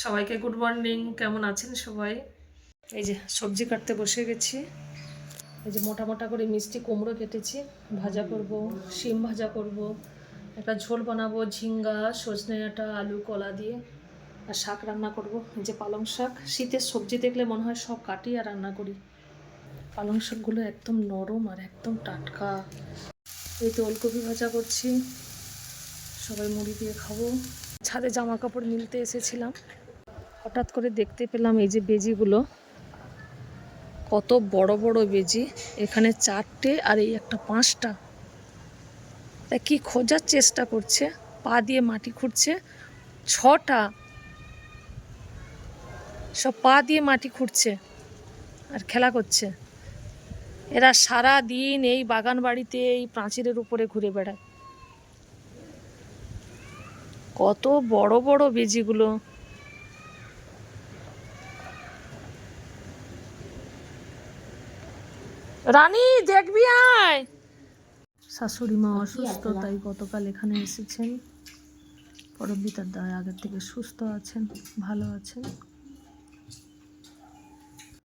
সবাইকে good morning. কেমন আছেন সবাই? এই যে সবজি কাটতে বসে গেছি। এই যে মোটা মোটা করে মিষ্টি কুমড়ো কেটেছি, ভাজা করব, শিম ভাজা করব, একটা ঝোল বানাবো ঝিঙ্গা সজনে ডাঁটা আলু কলা দিয়ে, আর শাক রান্না করব। এই যে পালং শাক, শীতের সবজি দেখলে মনে হয় সব কাটি আর রান্না করি। পালং শাকগুলো একদম নরম আর একদম টাটকা। এই তো ওলকপি ভাজা করছি, সবাই মুড়ি দিয়ে খাবো। ছাদে জামা কাপড় মিলতে এসেছিলাম, হঠাৎ করে দেখতে পেলাম এই যে বেজিগুলো, কত বড় বড় বেজি। এখানে 4টে আর এই একটা 5টা। তা কি খোঁজার চেষ্টা করছে, পা দিয়ে মাটি খুঁড়ছে। 6টা, সব পা দিয়ে মাটি খুঁড়ছে আর খেলা করছে। এরা সারা দিন এই বাগান বাড়িতে এই প্রাচীরের উপরে ঘুরে বেড়ায়। কত বড় বড় বেজিগুলো। রানী দেখবি আয়। শাশুড়ি মা অসুস্থ, তাই গতকাল এখানে এসেছেন। পরববিতার দায় আগের থেকে সুস্থ আছেন, ভালো আছেন।